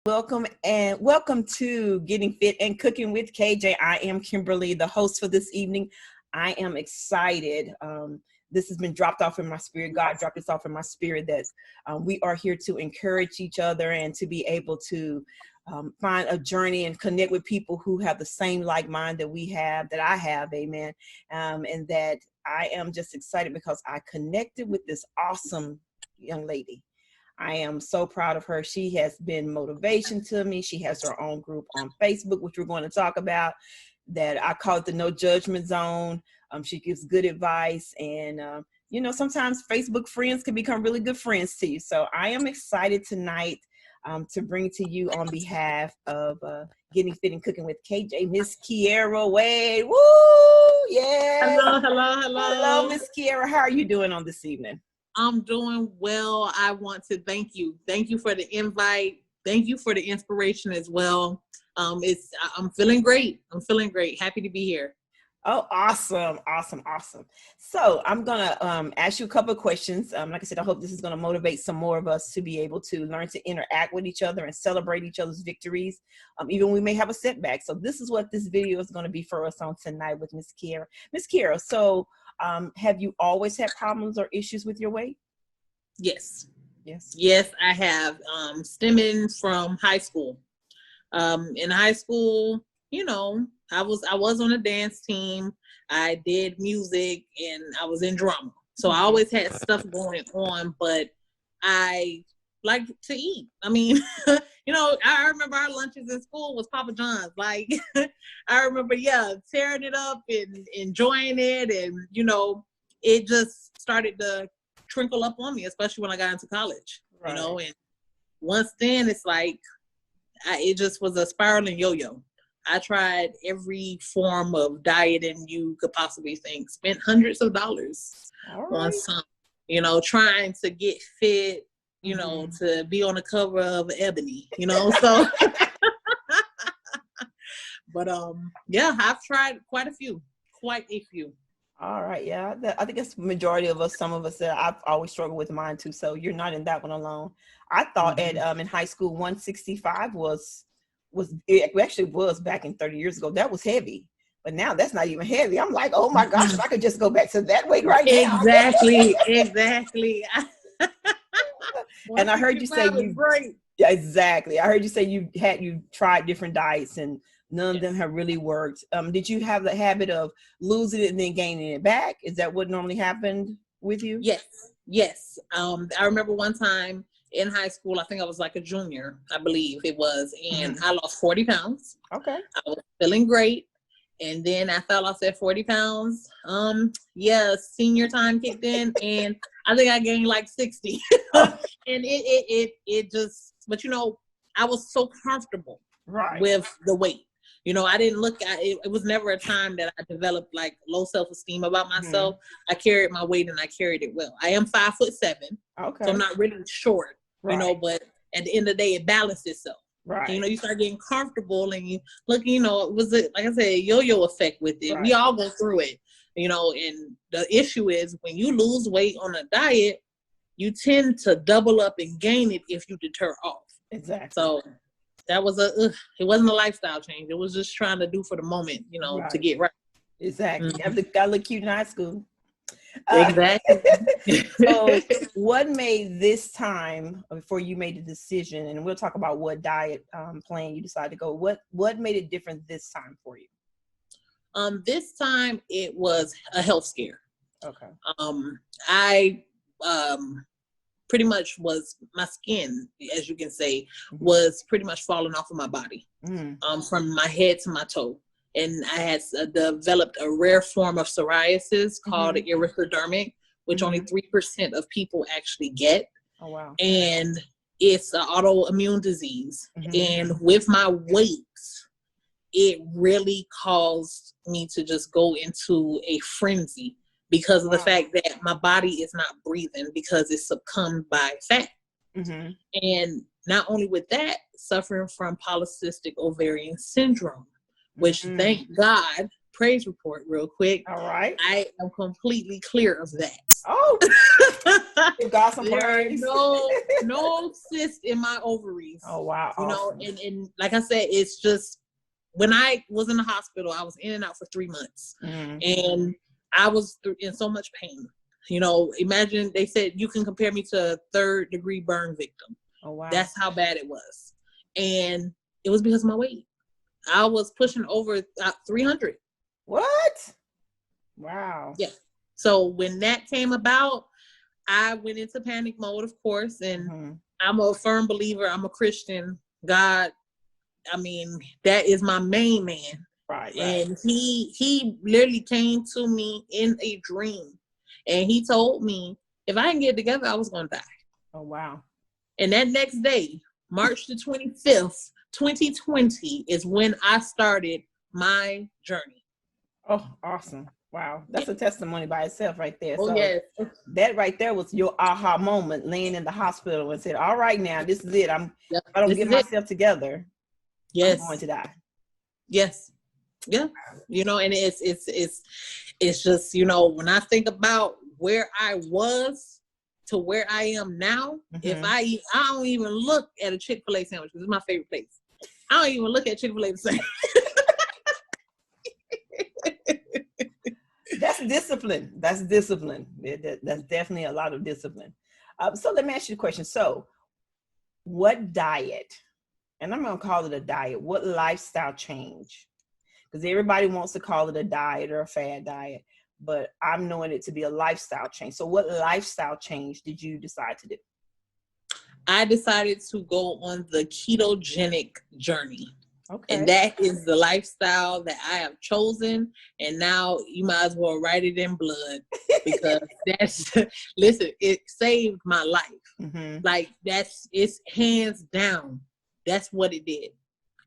Welcome to Getting Fit and Cooking with KJ. I am Kimberly, the host for this evening. I am excited. This has been dropped off in my spirit. God dropped this off in my spirit that we are here to encourage each other and to be able to find a journey and connect with people who have the same like mind that I have, amen. And that I am just excited because I connected with this awesome young lady. I am so proud of her. She has been motivation to me. She has her own group on Facebook, which we're going to talk about, that I call it the No Judgment Zone. She gives good advice. And, sometimes Facebook friends can become really good friends to you. So I am excited tonight to bring to you on behalf of Getting Fit and Cooking with KJ, Miss Kiara Wade. Woo! Yeah. Hello, Miss Kiara. How are you doing on this evening? I'm doing well. I want to thank you. Thank you for the invite. Thank you for the inspiration as well. I'm feeling great. Happy to be here. Oh, awesome. So I'm going to ask you a couple of questions. Like I said, I hope this is going to motivate some more of us to be able to learn to interact with each other and celebrate each other's victories, even when we may have a setback. So this is what this video is going to be for us on tonight with Miss Kiara. Miss Kiara, so have you always had problems or issues with your weight? Yes, I have, stemming from high school. In high school, I was on a dance team. I did music and I was in drama. So I always had stuff going on, but I like to eat. I mean, I remember our lunches in school was Papa John's. Like, I remember, tearing it up and enjoying it. And, it just started to trickle up on me, especially when I got into college, right. And once then it's like, it just was a spiraling yo-yo. I tried every form of dieting you could possibly think, spent hundreds of dollars on some, trying to get fit, to be on the cover of Ebony, so. But, I've tried quite a few. All right. Yeah. I think it's the majority of us, some of us that I've always struggled with mine too. So you're not in that one alone. I thought in high school, 165 it actually was back in 30 years ago. That was heavy, but now that's not even heavy. I'm like, oh my gosh, if I could just go back to that weight right now. Exactly. And I heard you say yeah, exactly. I heard you say you tried different diets and none of them have really worked. Did you have the habit of losing it and then gaining it back? Is that what normally happened with you? Yes. I remember one time in high school, I think I was like a junior, I believe it was, and I lost 40 pounds. Okay. I was feeling great. And then I fell off at 40 pounds. Senior time kicked in and I think I gained like 60. And it just, but I was so comfortable with the weight. I didn't look at it. It was never a time that I developed like low self-esteem about myself. I carried my weight and I carried it well. I am 5'7". Okay. So I'm not really short, but at the end of the day, it balanced itself. Right. You start getting comfortable and you look, it was like I said, a yo-yo effect with it. Right. We all go through it, and the issue is when you lose weight on a diet, you tend to double up and gain it if you deter off. Exactly. So that was it wasn't a lifestyle change. It was just trying to do for the moment, to get right. Exactly. Gotta look cute in high school. Exactly. So what made this time, before you made the decision, and we'll talk about what diet plan you decided to go, what made it different this time for you? This time it was a health scare. Okay. I pretty much was, my skin, as you can say, was pretty much falling off of my body, from my head to my toe. And I had developed a rare form of psoariasis called erythrodermic, which only 3% of people actually get. Oh, wow. And it's an autoimmune disease. And with my weight, it really caused me to just go into a frenzy because of the fact that my body is not breathing because it's succumbed by fat. And not only with that, suffering from polycystic ovarian syndrome, which thank God, praise report real quick. All right. I am completely clear of that. ovaries. Oh, you got some There are no cysts in my ovaries. Oh, wow. You awesome. know, and like I said, it's just, when I was in the hospital, I was in and out for 3 months. And I was in so much pain. You know, imagine they said you can compare me to a 3rd-degree burn victim. Oh, wow. That's how bad it was. And it was because of my weight. I was pushing over 300. What? Wow. Yeah. So when that came about, I went into panic mode, of course. And I'm a firm believer. I'm a Christian. God, I mean, that is my main man. Right. And he literally came to me in a dream. And he told me if I didn't get it together, I was going to die. Oh, wow. And that next day, March the 25th, 2020, is when I started my journey. Oh, awesome. Wow. That's a testimony by itself right there. Oh, so yes. That right there was your aha moment, laying in the hospital and said, all right, now this is it. I don't get myself together. Yes. I'm going to die. Yes. Yeah. You know, and it's just, you know, when I think about where I was to where I am now, if I don't even look at a Chick-fil-A sandwich, because it's my favorite place. I don't even look at Chick-fil-A the same. That's discipline. That's discipline. That's definitely a lot of discipline. So let me ask you a question. So what diet, and I'm going to call it a diet, what lifestyle change? Because everybody wants to call it a diet or a fad diet, but I'm knowing it to be a lifestyle change. So what lifestyle change did you decide to do? I decided to go on the ketogenic journey. Okay. And that is the lifestyle that I have chosen. And now you might as well write it in blood, because listen, it saved my life. Like it's hands down. That's what it did.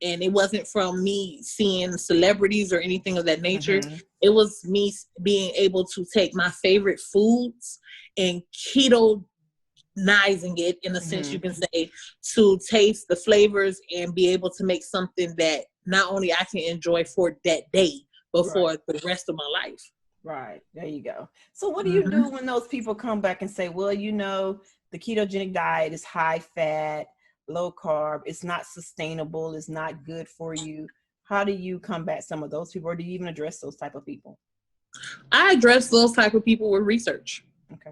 And it wasn't from me seeing celebrities or anything of that nature. It was me being able to take my favorite foods and ketonizing it, in a sense you can say, to taste the flavors and be able to make something that not only I can enjoy for that day, but for the rest of my life. Right. There you go. So what do you do when those people come back and say, well, you know, the ketogenic diet is high fat, low carb, it's not sustainable, it's not good for you? How do you combat some of those people, or do you even address those type of people? I address those type of people with research. Okay.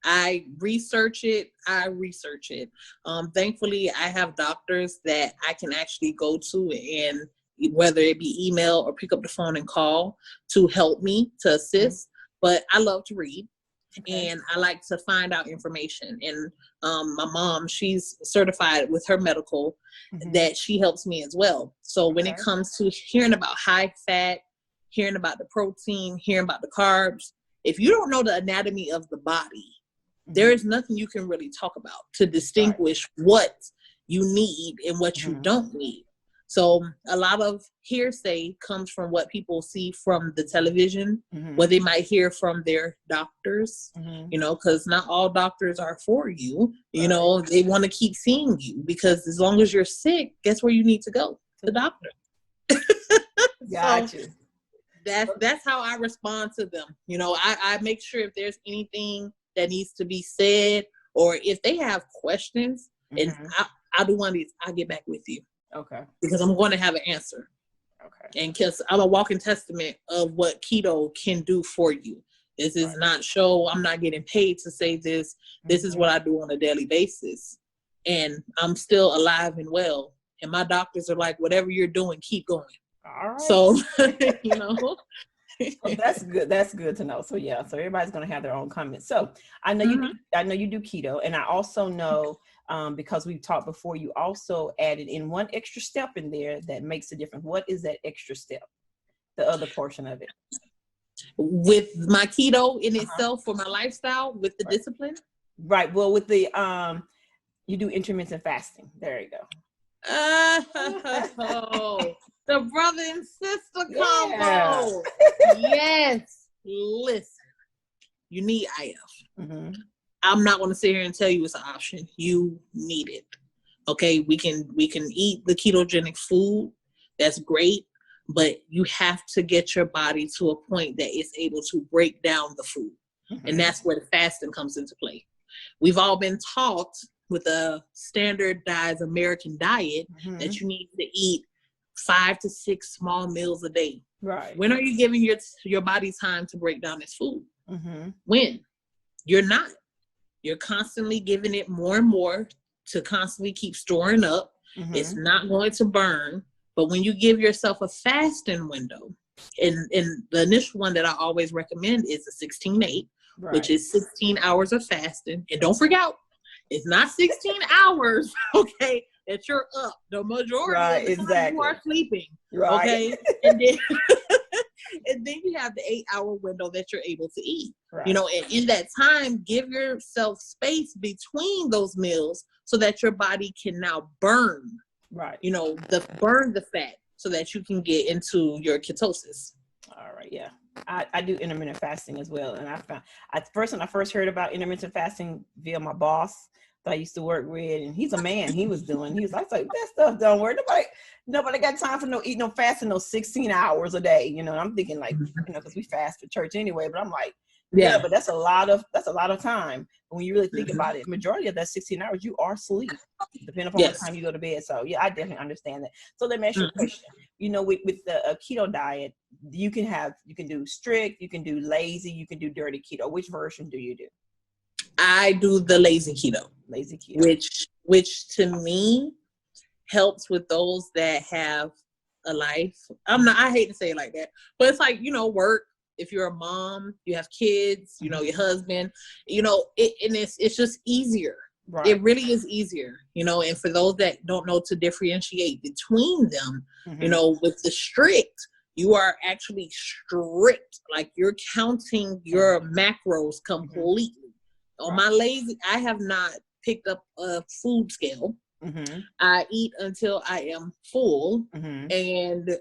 I research it. Thankfully, I have doctors that I can actually go to, and whether it be email or pick up the phone and call to help me, to assist. But I love to read. And I like to find out information. And my mom, she's certified with her medical, that she helps me as well. So when it comes to hearing about high fat, hearing about the protein, hearing about the carbs, if you don't know the anatomy of the body, there is nothing you can really talk about to distinguish what you need and what you don't need. So a lot of hearsay comes from what people see from the television, what they might hear from their doctors, you know, because not all doctors are for you. You know, they want to keep seeing you, because as long as you're sick, guess where you need to go? To the doctor. Gotcha. So that's how I respond to them. You know, I make sure if there's anything that needs to be said, or if they have questions, and I'll do one of these, I'll get back with you. Okay. Because I'm going to have an answer. Okay. And because I'm a walking testament of what keto can do for you. This is not I'm not getting paid to say this. This is what I do on a daily basis. And I'm still alive and well. And my doctors are like, whatever you're doing, keep going. All right. So, you know. Well, that's good. That's good to know. So yeah, so everybody's going to have their own comments. So I know you do keto, and I also know, because we've talked before, you also added in one extra step in there that makes a difference. What is that extra step? The other portion of it. With my keto in itself, for my lifestyle, with the discipline? Right. Well, with the, you do intermittent fasting. There you go. Oh, the brother and sister combo. Yes. Listen, you need IF. I'm not going to sit here and tell you it's an option. You need it. Okay, we can eat the ketogenic food. That's great, but you have to get your body to a point that it's able to break down the food. And that's where the fasting comes into play. We've all been taught with a standardized American diet that you need to eat 5 to 6 small meals a day. Right. When are you giving your body time to break down its food? When? You're not. You're constantly giving it more and more to constantly keep storing up. It's not going to burn. But when you give yourself a fasting window, and the initial one that I always recommend is a 16-8, which is 16 hours of fasting. And don't forget, it's not 16 hours, okay, that you're up. The majority of the time you are sleeping, okay? And then, and then you have the 8-hour window that you're able to eat. You know, and in that time, give yourself space between those meals so that your body can now burn, you know, burn the fat so that you can get into your ketosis. All right, yeah. I do intermittent fasting as well. And I found, when I first heard about intermittent fasting via my boss that I used to work with, and he's a man, he was like, that stuff don't work. Nobody got time for no fasting, no 16 hours a day. You know, and I'm thinking like, you know, because we fast for church anyway, but I'm like, yeah, but that's a lot of time. When you really think about it, majority of that 16 hours, you are asleep, depending upon what time you go to bed. So yeah, I definitely understand that. So let me ask you a question. You know, with the keto diet, you can do strict, you can do lazy, you can do dirty keto. Which version do you do? I do the lazy keto. Lazy keto. Which to me helps with those that have a life. I hate to say it like that, but it's like, you know, work. If you're a mom, you have kids, you know, your husband, you know, it's just easier. It really is easier, you know, and for those that don't know to differentiate between them, you know, with the strict, you are actually strict, like you're counting your macros completely. On my lazy, I have not picked up a food scale. I eat until I am full and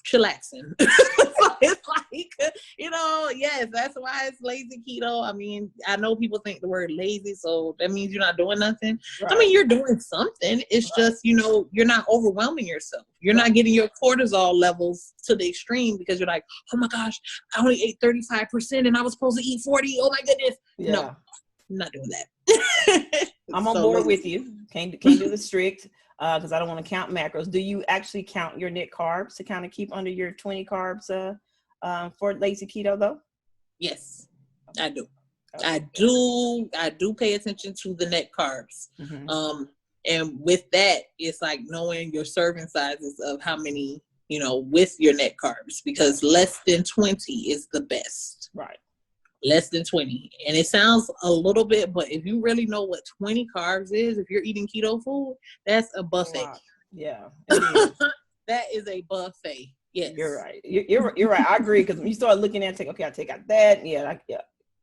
chillaxing. So it's like, you know, yes, that's why it's lazy keto. I mean, I know people think the word lazy, so that means you're not doing nothing. I mean, you're doing something. It's just, you know, you're not overwhelming yourself. You're not getting your cortisol levels to the extreme because you're like, oh my gosh, I only ate 35% and I was supposed to eat 40. Oh my goodness. No, I'm not doing that. I'm on board with you. Can't do the strict because I don't want to count macros. Do you actually count your net carbs to kind of keep under your 20 carbs for lazy keto though? Yes, I do. Okay. I do pay attention to the net carbs. And with that, it's like knowing your serving sizes of how many, you know, with your net carbs, because less than 20 is the best. Less than 20. And it sounds a little bit, but if you really know what 20 carbs is, if you're eating keto food, that's a buffet. Yeah. That is a buffet. Yes. You're right. You're right. I agree. Because when you start looking at it, I take out that.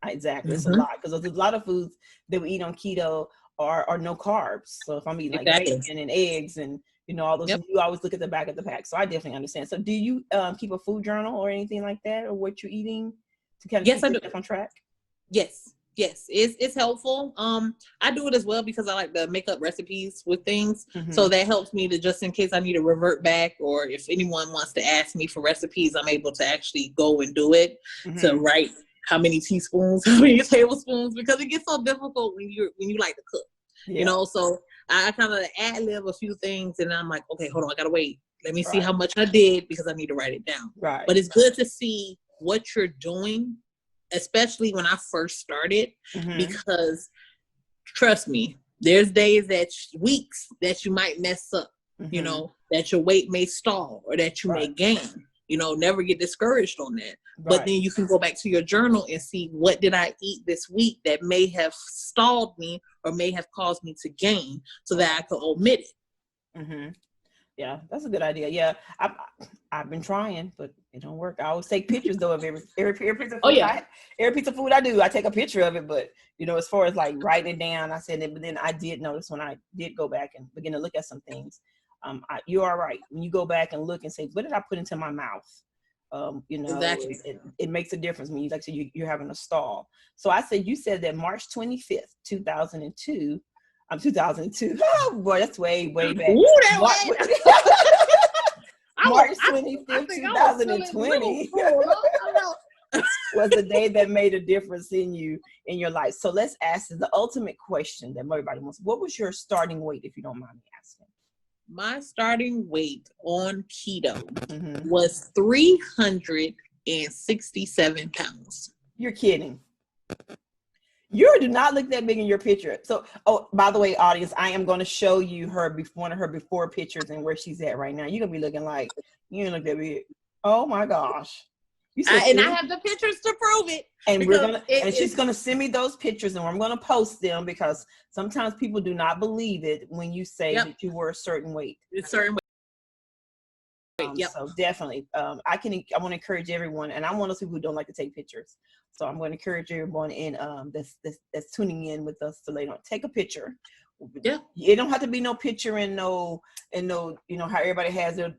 Exactly. It's a lot. Because there's a lot of foods that we eat on keto are no carbs. So if I'm eating like bacon and eggs and, you know, all those, you always look at the back of the pack. So I definitely understand. So do you keep a food journal or anything like that, or what you're eating to kind of keep yourself on track? Yes, it's helpful. I do it as well because I like to make up recipes with things. So that helps me to, just in case I need to revert back, or if anyone wants to ask me for recipes, I'm able to actually go and do it, to write how many teaspoons, how many tablespoons, because it gets so difficult when you like to cook, you know. So I kind of ad-lib a few things, and I'm like, okay, hold on, I gotta wait. Let me see how much I did, because I need to write it down. But it's good to see what you're doing, especially when I first started, because trust me, there's days, weeks that you might mess up, you know, that your weight may stall or that you may gain. You know, never get discouraged on that. But then you can go back to your journal and see, what did I eat this week that may have stalled me or may have caused me to gain, so that I could omit it. Yeah, that's a good idea. Yeah, I've been trying, but it don't work. I always take pictures though of every piece of food. Every piece of food I do, I take a picture of it. But you know, as far as like writing it down, I said it. But then I did notice when I did go back and begin to look at some things. You are right. When you go back and look and say, what did I put into my mouth? You know, it makes a difference when you're having a stall. So you said that March 25th, 2002. 2002. Oh boy, that's way back. Ooh, March 25th, 2020. was the day that made a difference in your life. So let's ask the ultimate question that everybody wants. What was your starting weight, if you don't mind me asking? My starting weight on keto was 367 pounds. You're kidding. You do not look that big in your picture. So, oh, by the way, audience, I am going to show you one of her before pictures and where she's at right now. You're going to be looking like, you don't look that big. Oh my gosh. And I have the pictures to prove it. And she's going to send me those pictures, and I'm going to post them, because sometimes people do not believe it when you say that you were a certain weight. A certain weight. So definitely, I want to encourage everyone, and I'm one of those people who don't like to take pictures. So I'm going to encourage everyone that's tuning in with us to later on, take a picture. Yeah, it don't have to be no picture and no, how everybody has their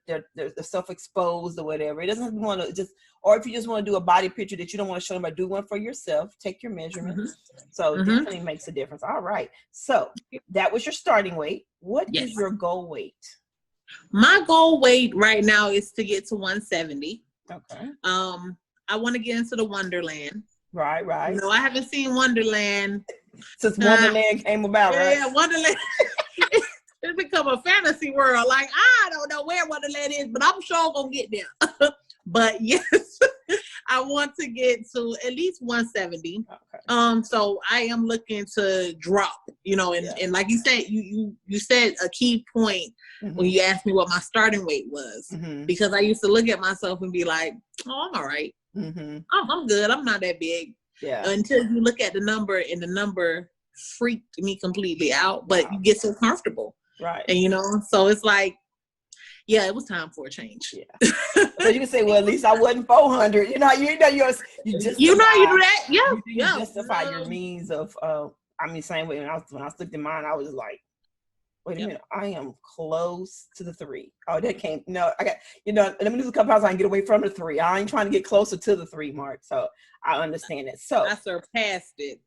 self-exposed or whatever. It doesn't have to want to just, or if you just want to do a body picture that you don't want to show them, but do one for yourself. Take your measurements. So definitely makes a difference. All right. So that was your starting weight. What is your goal weight? My goal weight right now is to get to 170. Okay. I want to get into the Wonderland. Right. I haven't seen Wonderland since Wonderland came about, right? Yeah, Wonderland. It's become a fantasy world. Like, I don't know where Wonderland is, but I'm sure I'm going to get there. But yes, I want to get to at least 170. Okay. So I am looking to drop, and like you said, you said a key point when you asked me what my starting weight was, because I used to look at myself and be like, oh, I'm all right. I'm good. I'm not that big. Yeah. Until you look at the number, and the number freaked me completely out, but you get so comfortable. Right. And so it's like, yeah, it was time for a change. Yeah. So you can say, well, at least I wasn't 400. You just you do that. Yeah. You justify your means of same way when I looked at mine, I was like, wait a minute, I am close to the 3. Oh, that came. No, I got, let me do a couple hours. I can get away from the 3. I ain't trying to get closer to the 3 mark. So I understand it. So I surpassed it.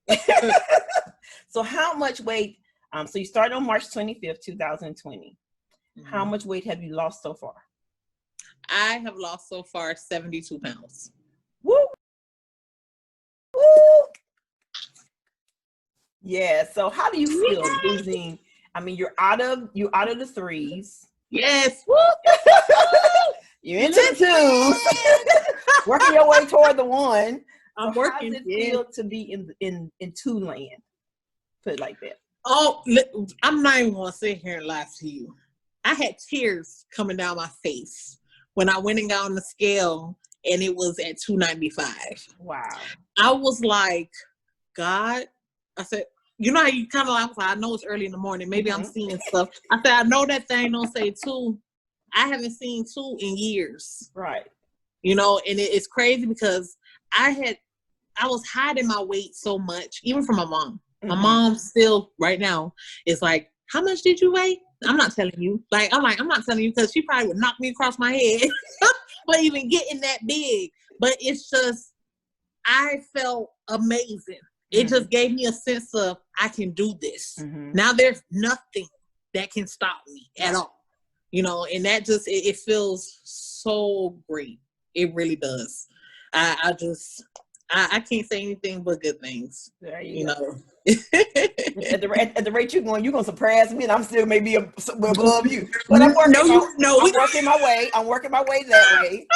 So how much weight? So you started on March 25th, 2020. How much weight have you lost so far? I have lost so far 72 pounds. Woo! Woo! Yeah. So how do you feel losing? You're out of the 3s. Yes. Woo! You're into the 2s. Working your way toward the 1. I'm working. How does it feel to be in 2 land? Put it like that. Oh, I'm not even going to sit here and lie to you. I had tears coming down my face when I went and got on the scale, and it was at 295. Wow. I was like, God, I said, how you kind of like, I know it's early in the morning. Maybe I'm seeing stuff. I said, I know that thing don't say 2. I haven't seen 2 in years. Right. And it's crazy because I was hiding my weight so much, even from my mom. My mom still right now is like, how much did you weigh? I'm not telling you. I'm not telling you, because she probably would knock me across my head for even getting that big. But it's just, I felt amazing. It just gave me a sense of, I can do this. Now there's nothing that can stop me at all. And that just, it feels so great. It really does. I can't say anything but good things. There you go. at the rate you're going to surpass me, and I'm still maybe above you. But I'm working. I'm working my way. I'm working my way that way.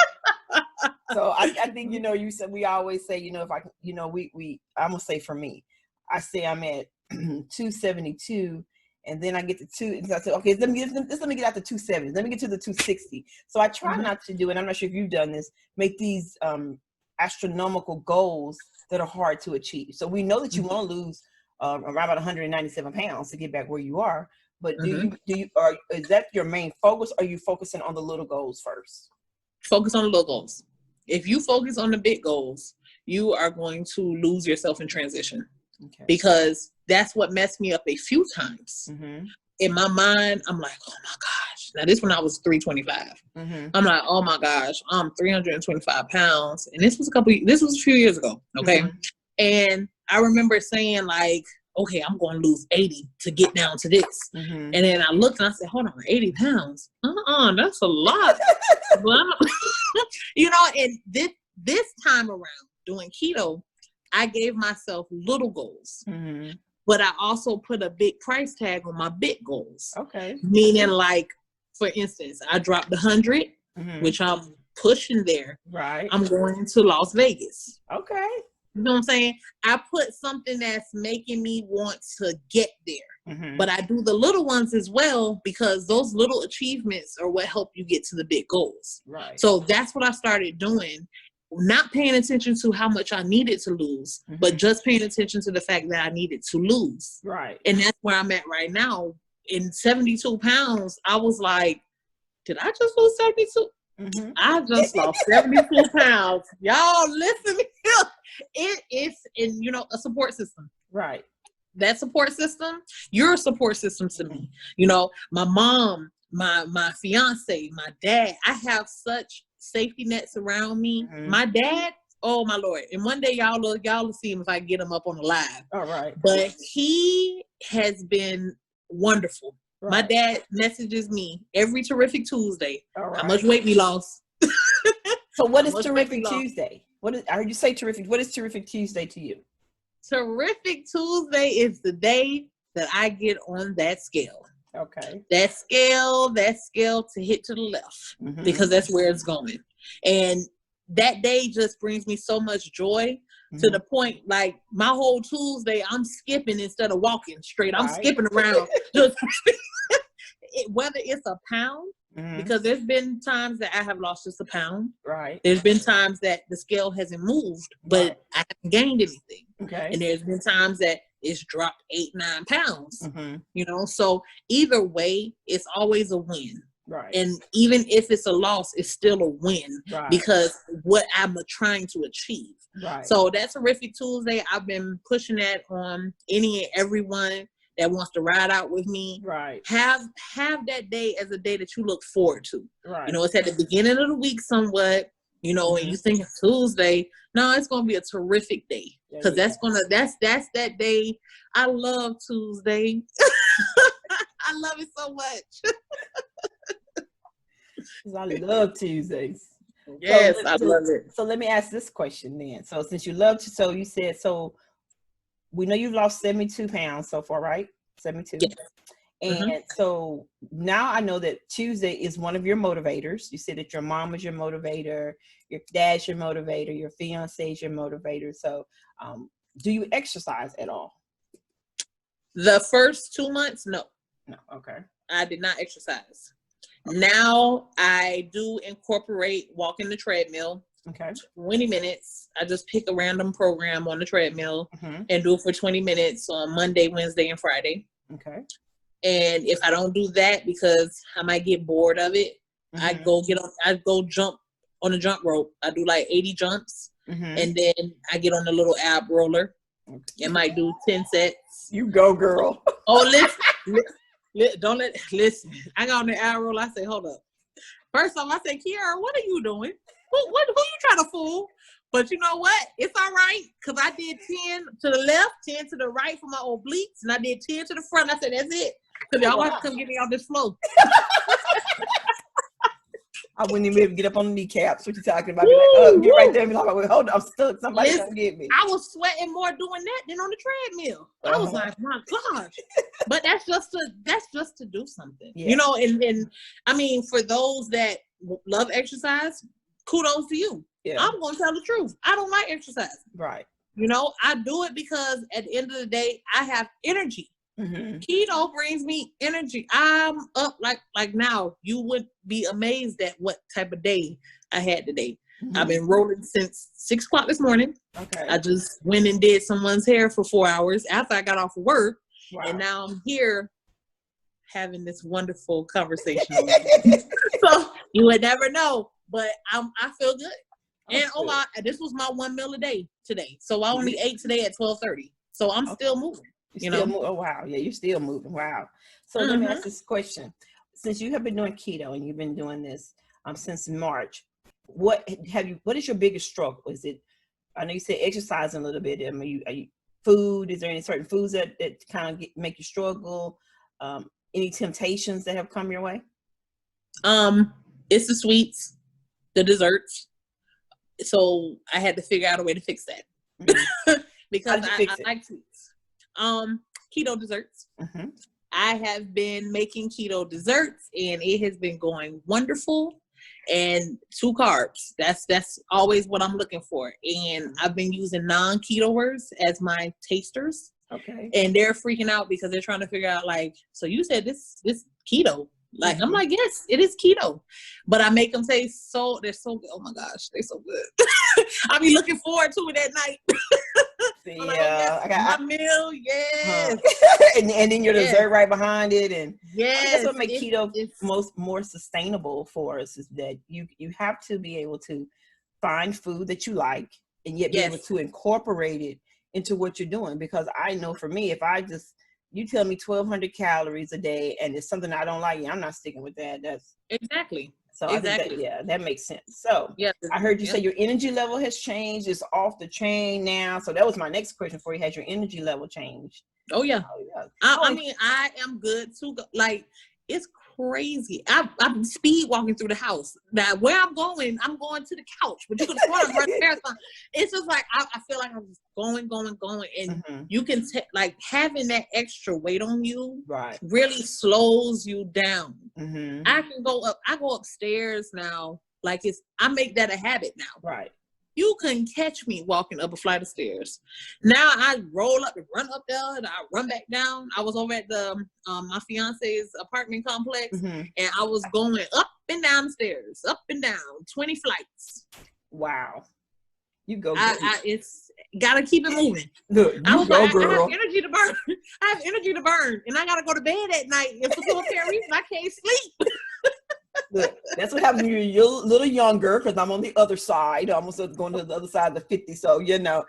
So I think you said, we always say, if I I'm gonna say for me, I say I'm at 272. And then I get to 2. And so I said, okay, let me get out to 270. Let me get to the 260. So I try not to do it. I'm not sure if you've done this. Make these astronomical goals that are hard to achieve. So we know that you want to lose around about 197 pounds to get back where you are. But is that your main focus? Or are you focusing on the little goals first? Focus on the little goals. If you focus on the big goals, you are going to lose yourself in transition. Okay. Because that's what messed me up a few times. In my mind, I'm like, oh my gosh. Now this when I was 325. I'm like, oh my gosh, I'm 325 pounds. And this was a few years ago. Okay. And I remember saying like, okay, I'm going to lose 80 to get down to this. And then I looked and I said, hold on, 80 pounds. That's a lot. And this time around, doing keto, I gave myself little goals. Mm-hmm. But I also put a big price tag on my big goals. Okay. Meaning, like, for instance, I dropped 100, which I'm pushing there. Right. I'm going to Las Vegas. Okay. You know what I'm saying? I put something that's making me want to get there. But I do the little ones as well, because those little achievements are what help you get to the big goals. Right. So that's what I started doing. Not paying attention to how much I needed to lose, but just paying attention to the fact that I needed to lose. Right. And that's where I'm at right now. In 72 pounds, I was like, did I just lose 72? I just lost 72 pounds. Y'all listen here. It is in, you know, a support system. Right. That support system, you're a support system to me. You know, my mom, my fiance, my dad, I have such safety nets around me. My dad, oh my Lord. And one day y'all will see him if I get him up on the live. All right. But he has been wonderful. Right. My dad messages me every Terrific Tuesday. Right. How much weight we lost. So what is Terrific Tuesday? I heard you say terrific. What is Terrific Tuesday to you? Terrific Tuesday is the day that I get on that scale. Okay. That scale to hit to the left, because that's where it's going. And that day just brings me so much joy to the point, like, my whole Tuesday, I'm skipping instead of walking straight. I'm skipping around. Just whether it's a pound, because there's been times that I have lost just a pound. Right. There's been times that the scale hasn't moved, but I haven't gained anything. Okay. And there's been times that it's dropped 8-9 pounds. You know, so either way, it's always a win. Right. And even if it's a loss, it's still a win, because what I'm trying to achieve. Right. So that Terrific Tuesday, I've been pushing that on any and everyone that wants to ride out with me. Right. Have that day as a day that you look forward to. Right. You know, it's at the beginning of the week somewhat, you know, and you think it's Tuesday. No, it's going to be a terrific day, because that's that day. I love Tuesday. I love it so much. I love Tuesdays. Yes, I love it. So let me ask this question then. So since you love, so you said, so we know you've lost 72 pounds so far, right? 72. Yes. And so now I know that Tuesday is one of your motivators. You said that your mom is your motivator, your dad's your motivator, your fiance is your motivator. So do you exercise at all? The first 2 months, no. No, okay. I did not exercise. Now I do incorporate walking the treadmill. Okay. 20 minutes. I just pick a random program on the treadmill and do it for 20 minutes on Monday, Wednesday, and Friday. Okay. And if I don't do that, because I might get bored of it, I go jump on the jump rope. I do like 80 jumps, and then I get on the little ab roller and might do 10 sets. You go, girl. Oh, listen. I got on the ab roller. I say, hold up. First off, I say, Kiara, what are you doing? Who you trying to fool? But you know what? It's all right, because I did 10 to the left, 10 to the right for my obliques, and I did 10 to the front. I said, that's it. Because y'all want to come get me off this floor. I wouldn't even be able to get up on the kneecaps. What you talking about? Be like, get right there and be like, hold on, I'm stuck. Somebody come get me. I was sweating more doing that than on the treadmill. I was like, my gosh. But that's just to do something. Yeah. You know, and I mean, for those that love exercise, kudos to you. Yeah. I'm going to tell the truth. I don't like exercise. Right. You know, I do it because at the end of the day, I have energy. Keto brings me energy. I'm up like now. You would be amazed at what type of day I had today. I've been rolling since 6 o'clock this morning. Okay. I just went and did someone's hair for 4 hours after I got off of work. Wow. And now I'm here having this wonderful conversation. So you would never know, but I feel good. And this was my 1 meal a day today. So I only ate today at 12:30. So I'm still moving. Oh, wow. Yeah, you're still moving. Wow. So let me ask this question. Since you have been doing keto and you've been doing this since March, what is your biggest struggle? Is it, I know you said exercising a little bit. I mean, are you food? Is there any certain foods that kind of make you struggle? Any temptations that have come your way? It's the sweets, the desserts. So I had to figure out a way to fix that. Mm-hmm. Because I like sweets. Keto desserts. Mm-hmm. I have been making keto desserts and it has been going wonderful. And 2 carbs. That's always what I'm looking for. And I've been using non-ketoers as my tasters. Okay. And they're freaking out because they're trying to figure out, like, so you said this keto. Like, I'm like, yes, it is keto. But I make them taste they're so good. Oh my gosh, they're so good. I'll be looking forward to it at night. Yeah, like, I got my meal, yes. and then your dessert right behind it, and yes, that's what makes keto more sustainable for us, is that you have to be able to find food that you like and yet be able to incorporate it into what you're doing. Because I know for me, if you tell me 1,200 calories a day and it's something I don't like, I'm not sticking with that. That's exactly. So I think that makes sense. So I heard you say your energy level has changed. It's off the chain now. So that was my next question for you. Has your energy level changed? Oh yeah. I mean, I am good too. Like, it's crazy. I'm speed walking through the house. Now where I'm going to the couch. But you can run a marathon. It's just like I feel like I'm just going, and you can like having that extra weight on you really slows you down. I can go up. I go upstairs now. Like I make that a habit now. Right. You couldn't catch me walking up a flight of stairs. Now I roll up and run up there, and I run back down. I was over at the my fiance's apartment complex, and I was going up and down the stairs, up and down, 20 flights. Wow, you go. It's gotta keep it moving. Look, I was like, I have energy to burn. I have energy to burn, and I gotta go to bed at night. And for some apparent reason, I can't sleep. Look, that's what happens when you're a little younger, because I'm on the other side. I'm almost going to the other side of the 50. So, girl,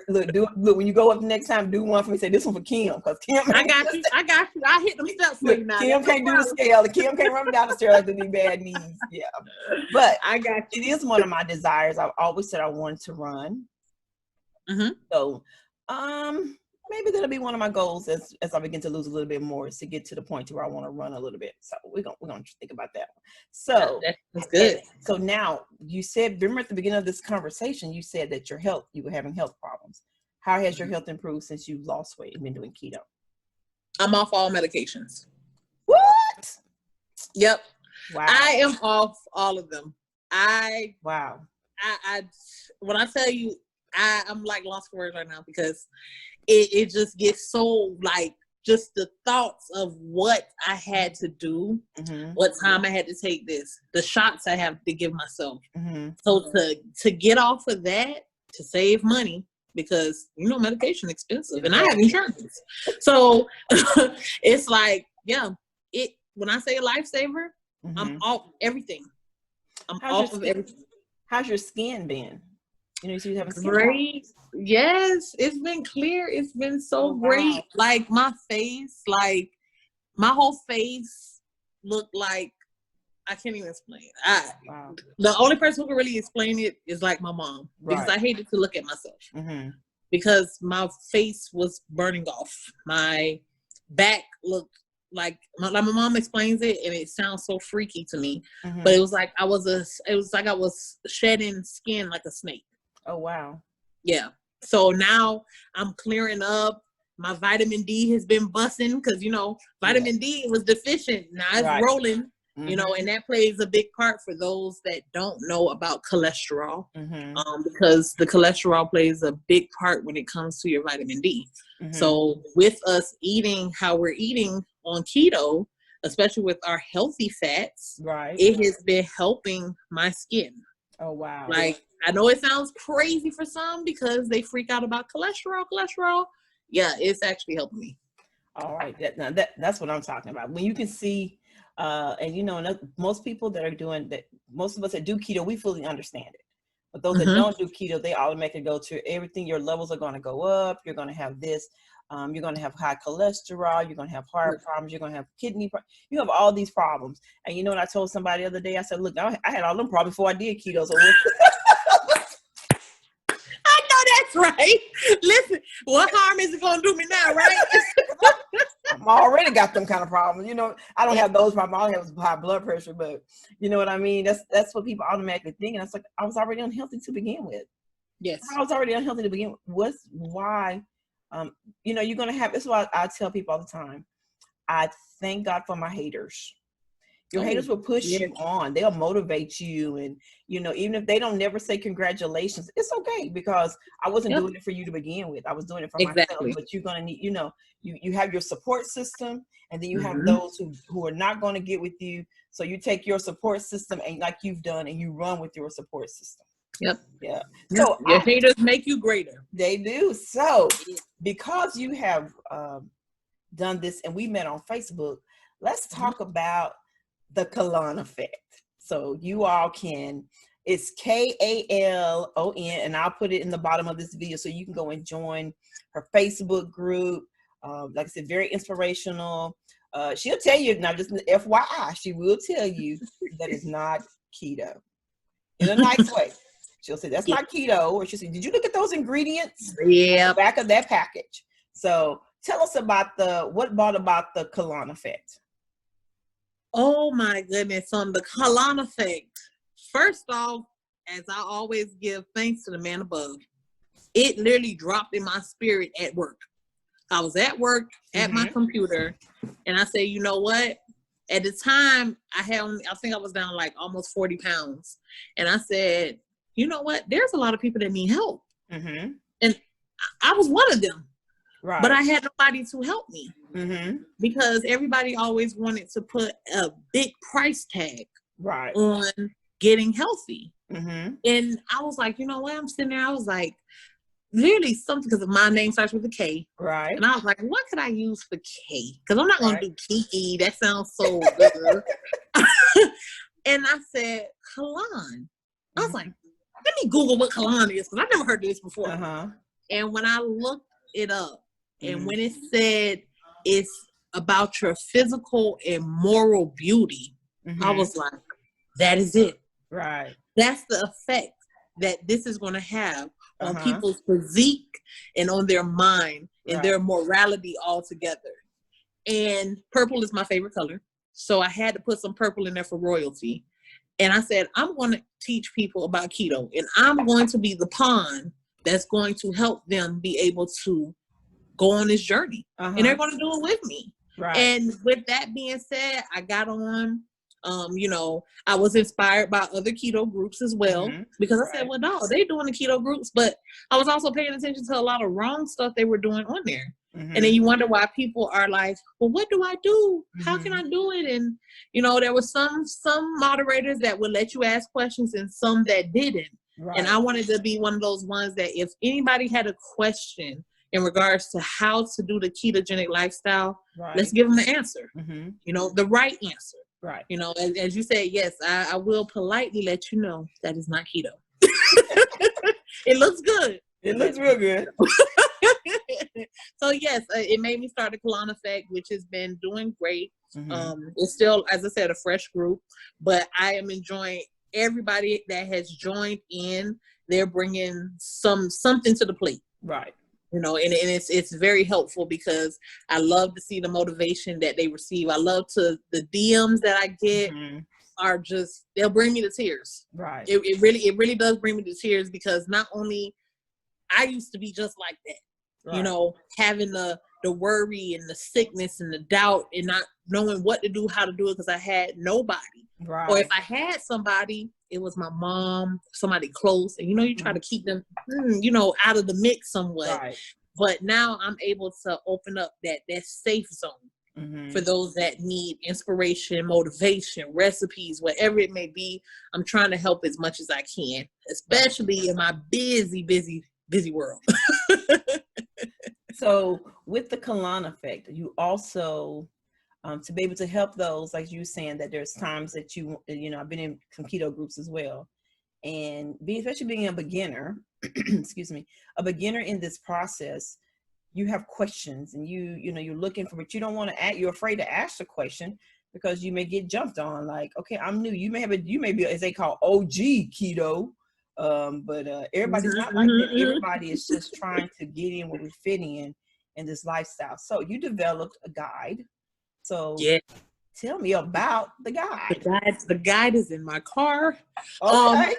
look, when you go up the next time, do one for me. Say this one for Kim, because Kim. I got you. I hit them steps for you now. Kim can't do the scale. Kim can't run down the stairs like the bad knees. Yeah. But I got you. It is one of my desires. I've always said I wanted to run. So, maybe that'll be one of my goals as I begin to lose a little bit more, is to get to the point where I want to run a little bit. So we're gonna think about that. So that's good. So now you said, remember at the beginning of this conversation, you said that you were having health problems. How has your health improved since you lost weight and been doing keto? I'm off all medications. What? Yep. Wow. I am off all of them. Wow. I when I tell you, I'm like lost for words right now, because it just gets so, like, just the thoughts of what I had to do, what time I had to take this, the shots I have to give myself. So to get off of that, to save money, because medication expensive, and I have insurance. So it's like, when I say a lifesaver, I'm off everything. I'm off of everything. How's your skin been? You see you having skin great. Yes, it's been clear. It's been so great. Like my face, like my whole face looked like, I can't even explain it. The only person who can really explain it is like my mom, because I hated to look at myself because my face was burning off. My back looked like my mom explains it, and it sounds so freaky to me. But it was like I was shedding skin like a snake. Oh, wow. Yeah. So now I'm clearing up. My vitamin D has been busting, because, vitamin D was deficient. Now it's rolling, and that plays a big part for those that don't know about cholesterol, because the cholesterol plays a big part when it comes to your vitamin D. So with us eating how we're eating on keto, especially with our healthy fats, it has been helping my skin. Oh, wow. Like, I know it sounds crazy for some because they freak out about cholesterol. Yeah, it's actually helping me. All right. That's what I'm talking about. When you can see, and most people that are doing that, most of us that do keto, we fully understand it. But those that don't do keto, they automatically go to everything. Your levels are going to go up. You're going to have this. You're going to have high cholesterol. You're going to have heart problems. You're going to have kidney problems. You have all these problems. And you know what I told somebody the other day? I said, look, I had all them problems before I did keto. So I know that's Right? Listen, what harm is it gonna do me now, right? I already got them kind of problems. You know, I don't have those problems. I have high blood pressure, but you know what I mean? That's what people automatically think. And it's like, I was already unhealthy to begin with. Yes. I was already unhealthy to begin with. Why, you know, you're going to have, this is why I tell people all the time. I thank God for my haters. Your haters will push you on. They'll motivate you. And, you know, even if they don't never say congratulations, it's okay, because I wasn't doing it for you to begin with. I was doing it for myself. But you're going to need, you know, you have your support system, and then you have those who are not going to get with you. So you take your support system, and like you've done, and you run with your support system. Yep. Yeah. So your haters make you greater. They do. So because you have done this, and we met on Facebook, let's talk about the Kalon Effect. So you all can, it's Kalon, and I'll put it in the bottom of this video so you can go and join her Facebook group. Like I said, very inspirational. She'll tell you, now just FYI, she will tell you that it's not keto in a nice way. She'll say, that's not keto. Or she'll say, did you look at those ingredients? Yeah. On the back of that package. So tell us about what brought about the Kalon Effect. Oh my goodness. On the Kalon Effect. First off, as I always give thanks to the man above, it literally dropped in my spirit at work. I was at work at my computer, and I said, you know what? At the time, I think I was down like almost 40 pounds. And I said, you know what? There's a lot of people that need help. And I was one of them. Right. But I had nobody to help me because everybody always wanted to put a big price tag on getting healthy. And I was like, you know what? I'm sitting there. I was like, literally something, because my name starts with a K. Right. And I was like, what could I use for K? Because I'm not going to do Kiki. That sounds so good. And I said, Kalon. I was like, let me Google what Kalon is, because I've never heard of this before. And when I looked it up, and when it said it's about your physical and moral beauty, I was like, that is it. Right. That's the effect that this is going to have on people's physique and on their mind and their morality altogether. And purple is my favorite color. So I had to put some purple in there for royalty. And I said, I'm going to teach people about keto, and I'm going to be the pawn that's going to help them be able to go on this journey. And they're going to do it with me. Right. And with that being said, I got on, you know, I was inspired by other keto groups as well, because I said, well, no, they're doing the keto groups, but I was also paying attention to a lot of wrong stuff they were doing on there. And then you wonder why people are like, well, what do I do? How can I do it? And, you know, there were some moderators that would let you ask questions and some that didn't. Right. And I wanted to be one of those ones that if anybody had a question in regards to how to do the ketogenic lifestyle, let's give them the answer, you know, the right answer. Right. You know, as you said, yes, I will politely let you know that is not keto. It looks good. It looks real good. So yes, it made me start the Kalon Effect, which has been doing great. It's still, as I said, a fresh group, but I am enjoying everybody that has joined in. They're bringing something to the plate. Right. You know, and it's very helpful, because I love to see the motivation that they receive. I love the DMs that I get are just, they'll bring me to tears. Right. It really does bring me to tears, because not only I used to be just like that, you know, having the worry and the sickness and the doubt and not knowing what to do, how to do it, because I had nobody. Right. Or if I had somebody, it was my mom, somebody close, and you know, you try to keep them, you know, out of the mix somewhat. Right. But now I'm able to open up that safe zone for those that need inspiration, motivation, recipes, whatever it may be. I'm trying to help as much as I can, especially in my busy world. So with the Kalon Effect, you also, to be able to help those, like you were saying, that there's times that you know, I've been in some keto groups as well, and especially being a beginner, excuse me, a beginner in this process, you have questions, and you know, you're looking for, but you don't want to you're afraid to ask the question, because you may get jumped on, like, okay, I'm new. You may be, as they call OG keto, But everybody's not like that. Everybody is just trying to get in where we fit in this lifestyle. So you developed a guide. So yeah. Tell me about the guide. The guide is in my car. Okay.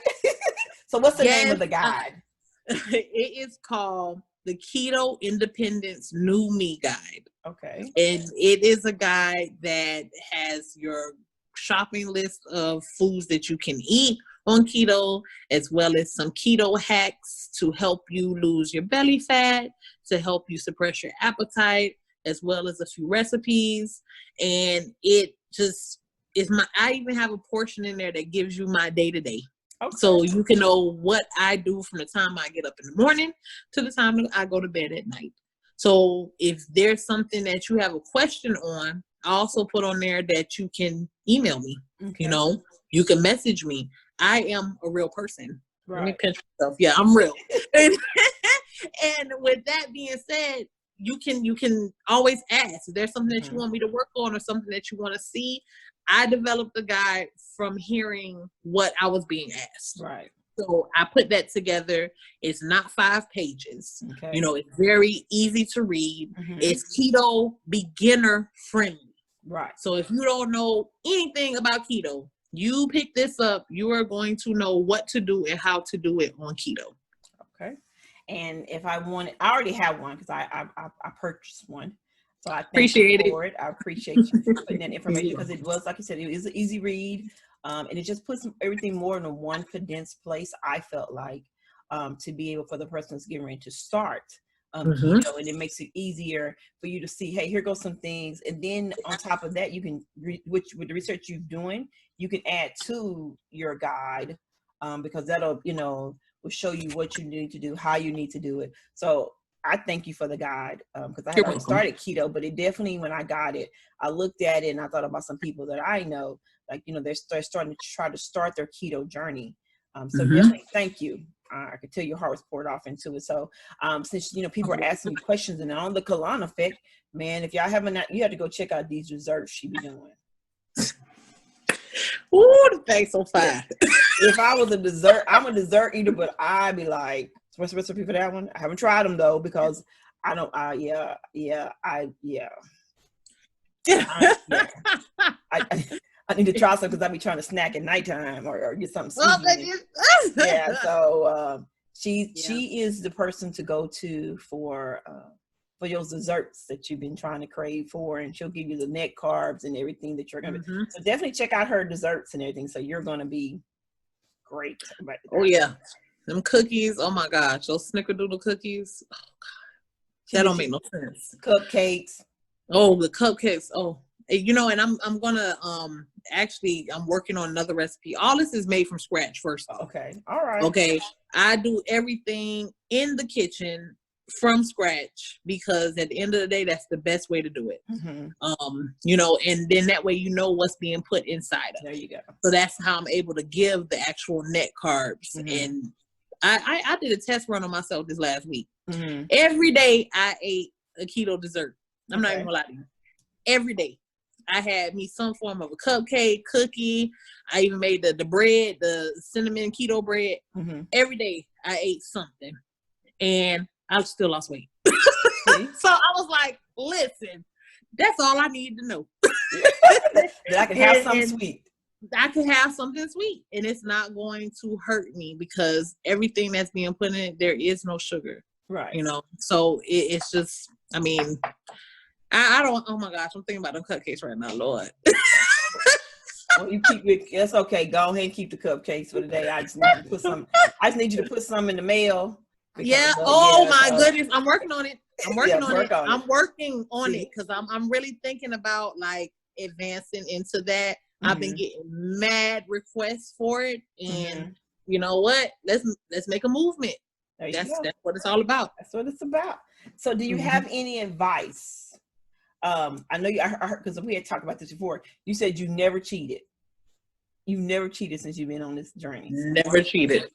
So what's the name of the guide? It is called the Keto Independence New Me Guide. Okay. And it is a guide that has your shopping list of foods that you can eat on keto, as well as some keto hacks to help you lose your belly fat, to help you suppress your appetite, as well as a few recipes. And it just is I even have a portion in there that gives you my day-to-day. Okay. So you can know what I do from the time I get up in the morning to the time I go to bed at night. So if there's something that you have a question on, I also put on there that you can email me. Okay. You know, you can message me. I am a real person. Right. Let me pinch myself. Yeah, I'm real. And with that being said, you can always ask if there's something that you want me to work on or something that you want to see. I developed the guide from hearing what I was being asked. Right. So I put that together. It's not 5 pages. Okay. You know, it's very easy to read. It's keto beginner friendly. Right. So if you don't know anything about keto, you pick this up, you are going to know what to do and how to do it on keto. Okay. And if I want it, I already have one because I purchased one. So I thank you for it. I appreciate you for putting that information because it was, like you said, it was an easy read. And it just puts everything more in a one condensed place, I felt like, to be able for the person that's getting ready to start keto, and it makes it easier for you to see, hey, here goes some things. And then on top of that, you can, with the research you're doing, you can add to your guide because that'll, will show you what you need to do, how you need to do it. So I thank you for the guide because I haven't started keto, but it definitely, when I got it, I looked at it and I thought about some people that I know, like, they're starting to try to start their keto journey. So definitely thank you. I could tell your heart was poured off into it. So since, people are asking me questions and on the Kalon Effect, man, if y'all haven't, you have to go check out these desserts she be doing. Ooh, the thing's so fine. If I was a dessert, I'm a dessert eater, but I'd be like, what's the recipe for that one? I haven't tried them though, because I don't, I need to try some because I be trying to snack at nighttime or get something sweet. Yeah, so she is the person to go to for those desserts that you've been trying to crave for, and she'll give you the net carbs and everything that you're gonna. So definitely check out her desserts and everything. So you're gonna be great. Oh yeah, them cookies. Oh my gosh, those snickerdoodle cookies. Oh god, that don't make no sense. Cupcakes. Oh, the cupcakes. Oh. And I'm gonna I'm working on another recipe. All this is made from scratch first off. Okay. All right. Okay. I do everything in the kitchen from scratch because at the end of the day, that's the best way to do it. And then that way what's being put inside of it. There you go. So that's how I'm able to give the actual net carbs. And I did a test run on myself this last week. Every day I ate a keto dessert. I'm not even gonna lie to you. Every day. I had me some form of a cupcake, cookie. I even made the bread, the cinnamon keto bread. Every day I ate something, and I still lost weight. So I was like, listen, that's all I need to know. That I can have something sweet. I can have something sweet, and it's not going to hurt me because everything that's being put in it, there is no sugar. Right. So it's just, I don't, oh my gosh, I'm thinking about them cupcakes right now, Lord. Well, you keep it, that's okay. Go ahead and keep the cupcakes for the day. I just need you to put some in the mail. Yeah. My goodness. I'm working on it. I'm working on it because I'm really thinking about like advancing into that. I've been getting mad requests for it. And you know what? Let's make a movement. That's what it's all about. That's what it's about. So do you have any advice? I know I heard, because we had talked about this before. You said you never cheated. You've never cheated since you've been on this journey. Never cheated.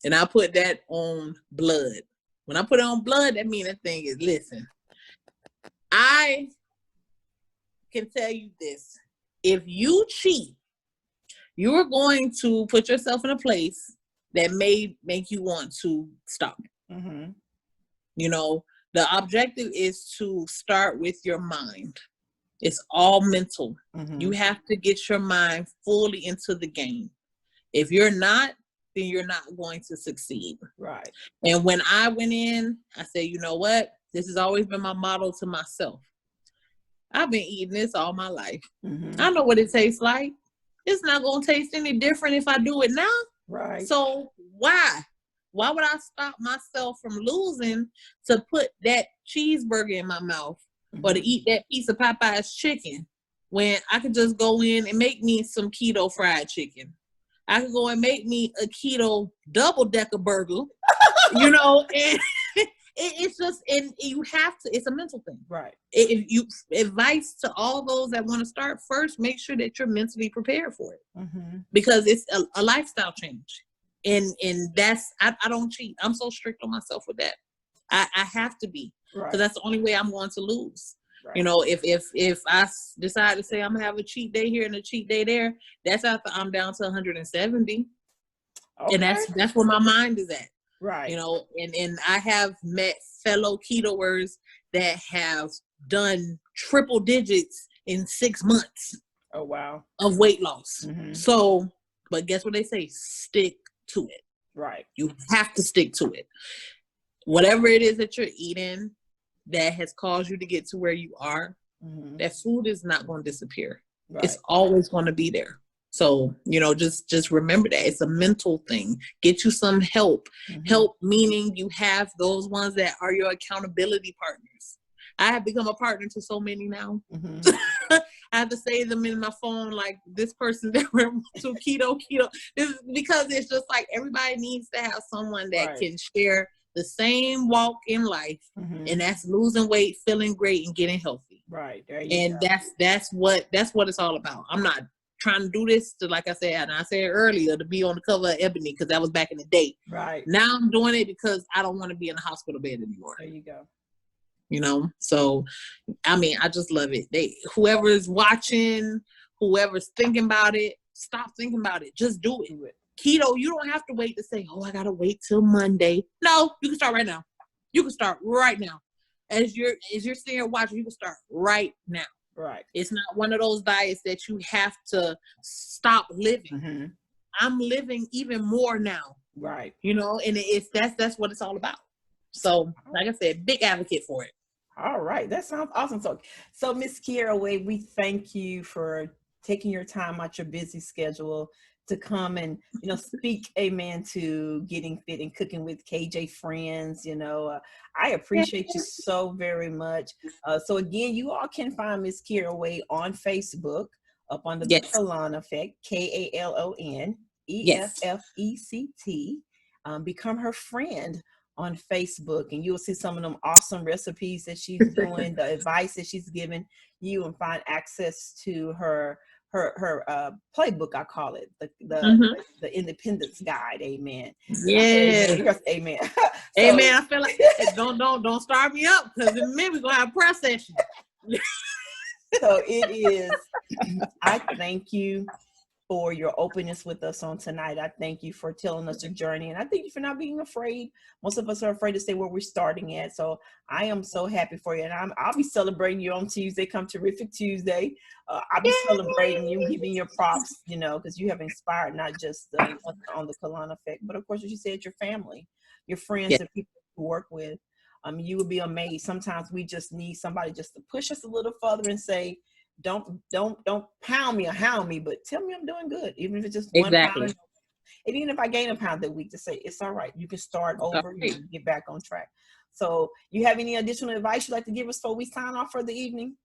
And I put that on blood. When I put it on blood, that means that thing is, listen, I can tell you this. If you cheat, you are going to put yourself in a place that may make you want to stop. Mm-hmm. You know, the objective is to start with your mind. It's all mental. Mm-hmm. You have to get your mind fully into the game. If you're not, then you're not going to succeed. Right. And when I went in, I said, you know what? This has always been my motto to myself. I've been eating this all my life. Mm-hmm. I know what it tastes like. It's not going to taste any different if I do it now. Right. So why? Why would I stop myself from losing to put that cheeseburger in my mouth or to eat that piece of Popeye's chicken when I could just go in and make me some keto fried chicken? I could go and make me a keto double-decker burger, you know, and it's just, and you have to, it's a mental thing. Right. If you, advice to all those that want to start, first, make sure that you're mentally prepared for it. Mm-hmm. Because it's a lifestyle change. And that's, I don't cheat. I'm so strict on myself with that. I have to be, because that's the only way I'm going to lose. Right. You know, if I decide to say I'm gonna have a cheat day here and a cheat day there, that's after I'm down to 170. Okay. And that's where my mind is at. Right. You know, and I have met fellow ketoers that have done triple digits in 6 months. Oh, wow. Of weight loss. Mm-hmm. So, but guess what they say? Stick to it. Right. You have to stick to it. Whatever it is that you're eating that has caused you to get to where you are, mm-hmm. that food is not going to disappear. Right. It's always going to be there. So, you know, just remember that it's a mental thing. Get you some help. Mm-hmm. Help meaning you have those ones that are your accountability partners. I have become a partner to so many now. Mm-hmm. I have to save them in my phone, like this person that went to keto. Because it's just like everybody needs to have someone that can share the same walk in life, mm-hmm. and that's losing weight, feeling great, and getting healthy. Right. There you and go. that's what it's all about. I'm not trying to do this to, like I said, and I said earlier, to be on the cover of Ebony, because that was back in the day. Right. Now I'm doing it because I don't want to be in a hospital bed anymore. There you go. You know, so I mean, I just love it. Whoever is watching, whoever's thinking about it, stop thinking about it. Just do it. Keto, you don't have to wait to say, oh, I gotta wait till Monday. No, you can start right now. You can start right now. As you're sitting here watching, you can start right now. Right. It's not one of those diets that you have to stop living. Mm-hmm. I'm living even more now. Right. You know, and that's what it's all about. So, like I said, big advocate for it. All right. That sounds awesome. So Miss Kiara Wade, we thank you for taking your time out your busy schedule to come and, you know, speak, amen, to getting fit and cooking with KJ friends. You know, I appreciate you so very much. So again, you all can find Miss Kiara Wade on Facebook up under the Kalon Effect, KALON EFFECT. Become her friend on Facebook, and you'll see some of them awesome recipes that she's doing, the advice that she's giving you, and find access to her playbook, I call it, the Independence Guide. Amen. Yeah. Yes, amen. Amen. I feel like don't start me up, because in a minute we're gonna have a prayer session. So it is. I thank you for your openness with us on tonight. I thank you for telling us your journey, and I thank you for not being afraid. Most of us are afraid to say where we're starting at. So I am so happy for you, and I'll be celebrating you on Tuesday. Come Terrific Tuesday. I'll be celebrating you, giving your props, you know, because you have inspired not just on the Kalon Effect, but of course, as you said, your family, your friends, and people you work with. You would be amazed. Sometimes we just need somebody just to push us a little further and say, don't pound me or hound me, but tell me I'm doing good, even if it's just 1 pound. And even if I gain a pound that week, to say it's all right. You can start over and get back on track. So you have any additional advice you'd like to give us before we sign off for the evening?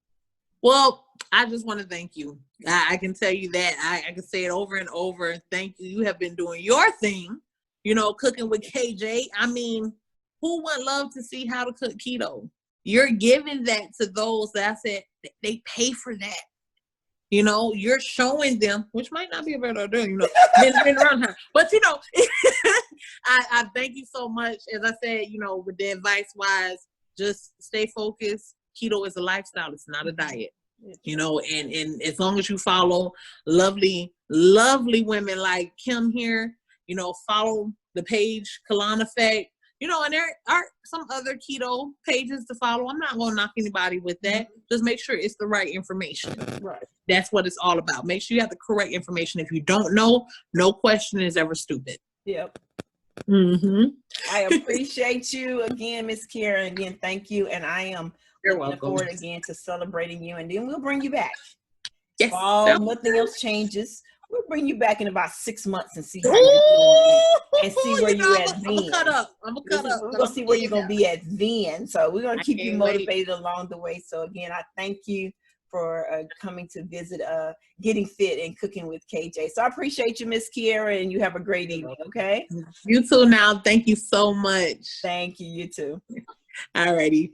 Well, I just want to thank you. I can tell you that. I can say it over and over. Thank you. You have been doing your thing, you know, cooking with KJ. I mean, who would love to see how to cook keto? You're giving that to those that I said they pay for that. You know, you're showing them, which might not be a better idea, you know, been around her. But, you know, I thank you so much. As I said, you know, with the advice wise, just stay focused. Keto is a lifestyle. It's not a diet. You know, and as long as you follow lovely women like Kim here, you know, follow the page Kalon Effect, you know, and there are some other keto pages to follow. I'm not gonna knock anybody with that. Just make sure it's the right information. Right. That's what it's all about. Make sure you have the correct information. If you don't know, no question is ever stupid. Yep. Mm-hmm. I appreciate you again, Miss Kiara. Again, thank you. And I am looking forward again to celebrating you. And then we'll bring you back. Yes. If nothing else changes, we'll bring you back in about 6 months and see how you're doing and see where you're at then. I'm gonna cut up. We're gonna see where you're gonna be at then. So we're gonna keep you motivated along the way. So again, I thank you for coming to visit Getting Fit and Cooking with KJ. So I appreciate you, Miss Kiara, and you have a great evening, okay? You too now. Thank you so much. Thank you, you too. Alrighty.